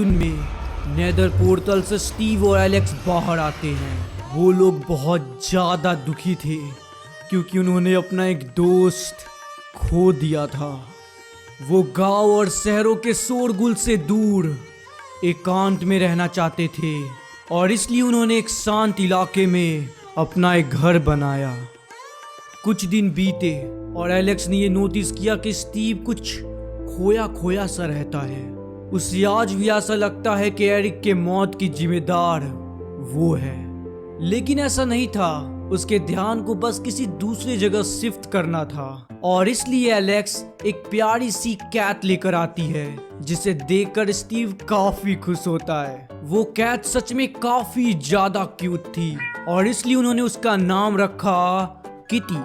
में nether portal से Steve और एलेक्स बाहर आते हैं। वो लोग बहुत ज़्यादा दुखी थे क्योंकि उन्होंने अपना एक दोस्त खो दिया था। वो गांव और शहरों के शोरगुल से दूर एकांत में रहना चाहते थे और इसलिए उन्होंने एक शांत इलाके में अपना एक घर बनाया। कुछ दिन बीते और एलेक्स ने ये नोटिस किया कि स्टीव कुछ खोया खोया सा रहता है। उसे आज भी ऐसा लगता है कि एरिक के मौत की जिम्मेदार वो है, लेकिन ऐसा नहीं था। उसके ध्यान को बस किसी दूसरी जगह शिफ्ट करना था और इसलिए एलेक्स एक प्यारी सी कैट लेकर आती है जिसे देखकर स्टीव काफी खुश होता है। वो कैट सच में काफी ज्यादा क्यूट थी और इसलिए उन्होंने उसका नाम रखा किटी।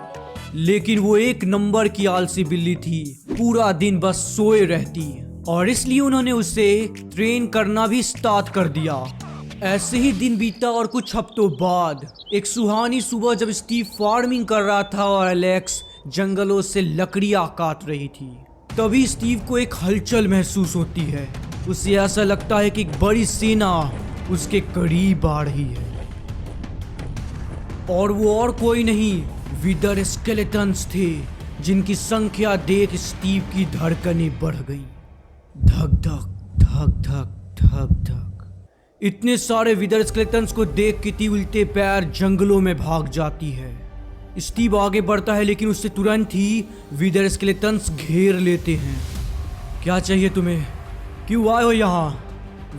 लेकिन वो एक नंबर की आलसी बिल्ली थी, पूरा दिन बस सोए रहती और इसलिए उन्होंने उसे ट्रेन करना भी स्टार्ट कर दिया। ऐसे ही दिन बीता और कुछ हफ्तों बाद एक सुहानी सुबह जब स्टीव फार्मिंग कर रहा था और एलेक्स जंगलों से लकड़ियां काट रही थी, तभी स्टीव को एक हलचल महसूस होती है। उसे ऐसा लगता है कि एक बड़ी सेना उसके करीब आ रही है और वो और कोई नहीं, विदर स्केलेटन्स थे जिनकी संख्या देख स्टीव की धड़कनें बढ़ गई। धक धक धक धक धक धक। इतने सारे विदर स्केलेटन्स को देख किटी उल्टे पैर जंगलों में भाग जाती है। स्टीव आगे बढ़ता है लेकिन उससे तुरंत ही विदर स्केलेटन्स घेर लेते हैं। क्या चाहिए तुम्हें? क्यों आए हो यहाँ?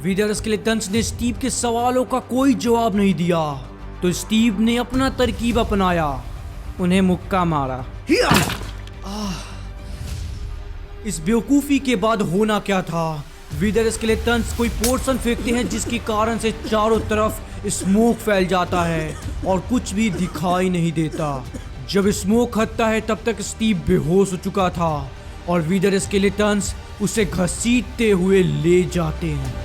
विदर स्केलेटन्स ने स्टीव के सवालों का कोई जवाब नहीं दिया तो स्टीव ने अपना तरकीब अपनाया, उन्हें मुक्का मारा। इस बेवकूफ़ी के बाद होना क्या था? विदर स्केलेटन्स कोई पोर्शन फेंकते हैं जिसके कारण से चारों तरफ स्मोक फैल जाता है और कुछ भी दिखाई नहीं देता। जब स्मोक हटता है तब तक स्टीव बेहोश हो चुका था और विदर स्केलेटन्स उसे घसीटते हुए ले जाते हैं।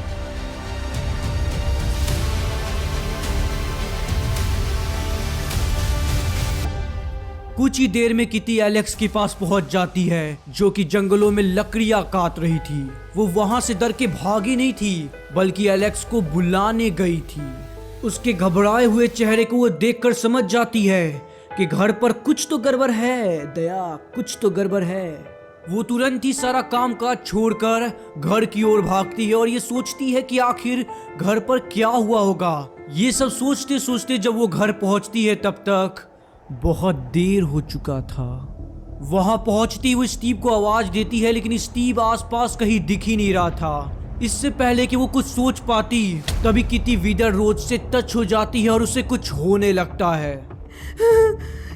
कुछ ही देर में किटी एलेक्स के पास पहुंच जाती है जो कि जंगलों में लकड़ियां काट रही थी। वो वहां से डर के भागी नहीं थी बल्कि एलेक्स को बुलाने गई थी। उसके घबराए हुए चेहरे को वो देखकर समझ जाती है कि घर पर कुछ तो गड़बड़ है, दया कुछ तो गड़बड़ है। वो तुरंत ही सारा काम काज छोड़कर घर की ओर भागती है और ये सोचती है कि आखिर घर पर क्या हुआ होगा। ये सब सोचते सोचते जब वो घर पहुंचती है तब तक बहुत देर हो चुका था। वहां पहुंचती हुई स्टीव को आवाज देती है लेकिन स्टीव आसपास कहीं दिख ही नहीं रहा था। इससे पहले कि वो कुछ सोच पाती तभी किटी विदर रोज से टच हो जाती है और उसे कुछ होने लगता है।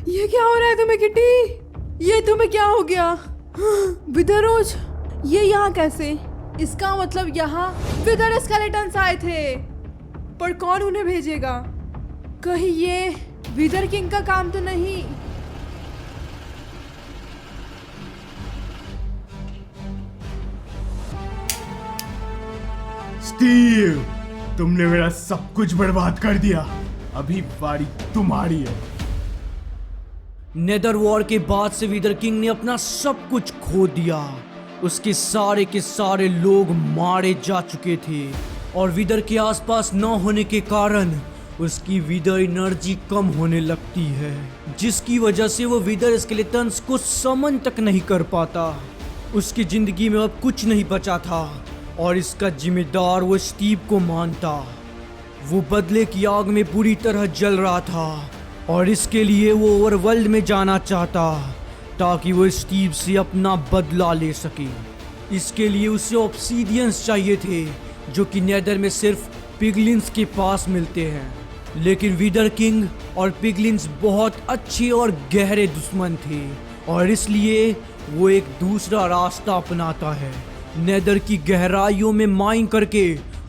ये क्या हो रहा है तुम्हें किटी? ये तुम्हें क्या हो गया? विदर रोज ये यहाँ कैसे? इसका मतलब यहाँ विदर स्केलेटन्स आए थे, पर कौन उन्हें भेजेगा? कहीं ये विदर किंग का काम तो नहीं? स्टीव, तुमने मेरा सब कुछ बर्बाद कर दिया। अभी बारी तुम्हारी है। नेदर वॉर के बाद से विदर किंग ने अपना सब कुछ खो दिया। उसके सारे के सारे लोग मारे जा चुके थे और विदर के आसपास न होने के कारण उसकी विदर एनर्जी कम होने लगती है, जिसकी वजह से वो विदर स्केलेटन्स को समन तक नहीं कर पाता। उसकी जिंदगी में अब कुछ नहीं बचा था और इसका जिम्मेदार वो स्टीव को मानता। वो बदले की आग में बुरी तरह जल रहा था और इसके लिए वो ओवरवर्ल्ड में जाना चाहता ताकि वो स्टीव से अपना बदला ले सके। इसके लिए उसे ऑब्सीडियंस चाहिए थे जो कि नेदर में सिर्फ पिगलिन्स के पास मिलते हैं। लेकिन विदर किंग और पिगलिन्स बहुत अच्छे और गहरे दुश्मन थे और इसलिए वो एक दूसरा रास्ता अपनाता है। नेदर की गहराइयों में माइन करके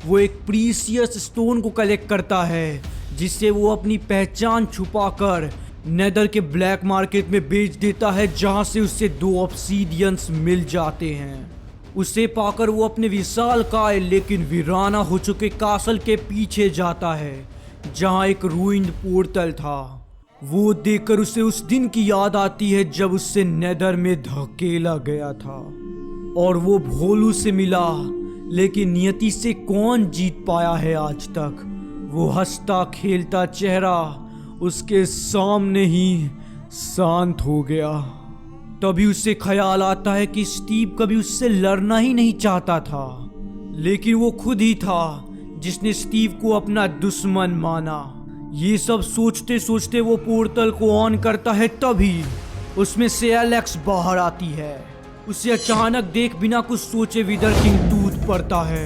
वो एक प्रीशियस स्टोन को कलेक्ट करता है जिससे वो अपनी पहचान छुपाकर नेदर के ब्लैक मार्केट में बेच देता है, जहां से उसे 2 ऑब्सीडियंस मिल जाते हैं। उसे पाकर वो अपने विशालकाय लेकिन वीराना हो चुके कासल के पीछे जाता है जहां एक रूइंड पोर्टल था। वो देखकर उसे उस दिन की याद आती है जब उससे नेदर में धकेला गया था और वो भोलू से मिला लेकिन नियति से कौन जीत पाया है आज तक। वो हंसता खेलता चेहरा उसके सामने ही शांत हो गया। तभी उसे ख्याल आता है कि स्टीव कभी उससे लड़ना ही नहीं चाहता था, लेकिन वो खुद ही था जिसने स्टीव को अपना दुश्मन माना। ये सब सोचते सोचते वो पोर्टल को ऑन करता है, तभी उसमें से एलेक्स बाहर आती है। उसे अचानक देख बिना कुछ सोचे विदर किंग टूट पड़ता है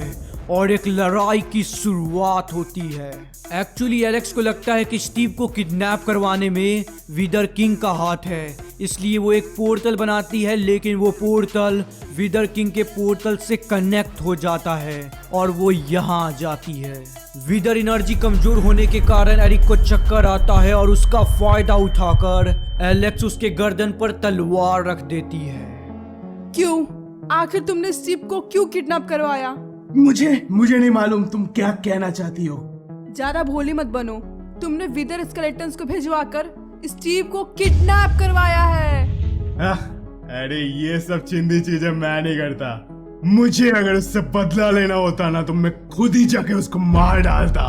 और एक लड़ाई की शुरुआत होती है। एक्चुअली एलेक्स को लगता है कि स्टीव को किडनैप करवाने में विदर किंग का हाथ है, इसलिए वो एक पोर्टल बनाती है, लेकिन वो पोर्टल विदर किंग के पोर्टल से कनेक्ट हो जाता है और वो यहाँ आ जाती है। विदर एनर्जी कमजोर होने के कारण एरिक को चक्कर आता है और उसका फायदा उठाकर एलेक्स उसके गर्दन पर तलवार रख देती है। क्यों? आखिर तुमने स्टीव को क्यों किडनैप करवाया? मुझे नहीं मालूम तुम क्या कहना चाहती हो। ज्यादा भोली मत बनो। तुमने विदर स्केलेटन्स को भिजवाकर स्टीव को किडनैप करवाया है। अरे ये सब चिंदी चीजें मैं नहीं करता। मुझे अगर उससे बदला लेना होता ना तो मैं खुद ही जाके उसको मार डालता।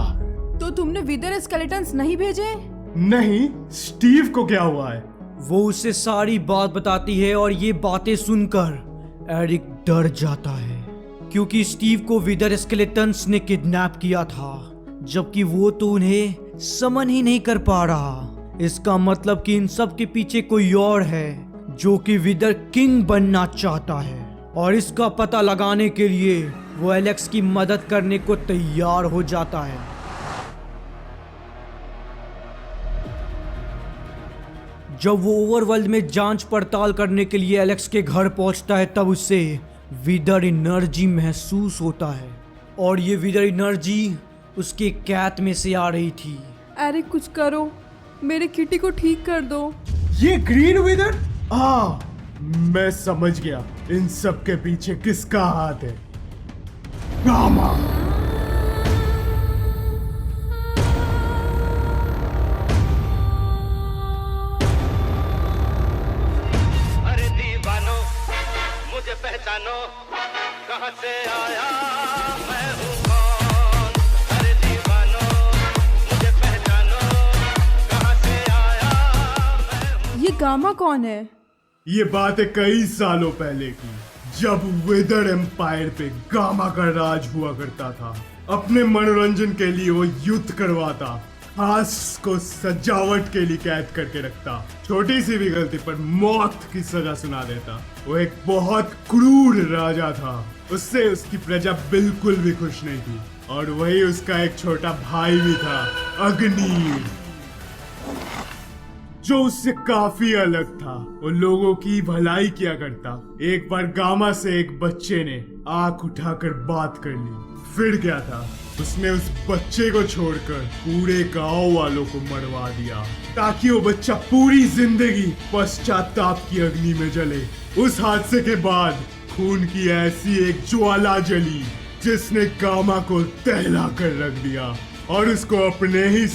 तो तुमने विदर स्केलेटन्स नहीं भेजे? नहीं, स्टीव को क्या हुआ है? वो उसे सारी बात बताती है और ये बातें सुनकर एरिक डर जाता है, क्योंकि स्टीव को विदर स्केलेटन्स ने किडनैप किया था, जबकि वो तो उन्हें समन ही नहीं कर पा रहा। इसका मतलब कि इन सब के पीछे कोई और है जो कि विदर किंग बनना चाहता है, और इसका पता लगाने के लिए वो एलेक्स की मदद करने को तैयार हो जाता है। जब वो ओवरवर्ल्ड में जांच पड़ताल करने के लिए एलेक्स के घर पहुंचता है, तब उसे विदर एनर्जी महसूस होता है, और ये विदर एनर्जी उसके कैट में से आ रही थी। अरे कुछ करो, मेरे किटी को ठीक कर दो। ये ग्रीन विदर? मैं समझ गया इन सब के पीछे किसका हाथ है। गामा। अरे दीवानो मुझे पहचानो, कहां से आया मैं हूं कौन। अरे दीवानो मुझे पहचानो, कहां से आया मैं हूं। ये गामा कौन है? ये बात है कई सालों पहले की, जब विदर एम्पायर पे गामा का राज हुआ करता था। अपने मनोरंजन के लिए वो युद्ध करवाता, खास को सजावट के लिए कैद करके रखता, छोटी सी भी गलती पर मौत की सजा सुना देता। वो एक बहुत क्रूर राजा था, उससे उसकी प्रजा बिल्कुल भी खुश नहीं थी, और वही उसका एक छोटा भाई भी था, अग्नि, जो उससे काफी अलग था। वो लोगों की भलाई किया करता। एक बार गामा से एक बच्चे ने आंख उठाकर बात कर ली। फिर क्या था, उसने उस बच्चे को छोड़कर पूरे गांव वालों को मरवा दिया, ताकि वो बच्चा पूरी जिंदगी पश्चाताप की अग्नि में जले। उस हादसे के बाद खून की ऐसी एक ज्वाला जली जिसने गामा को दहला कर रख दिया और उसको अपने ही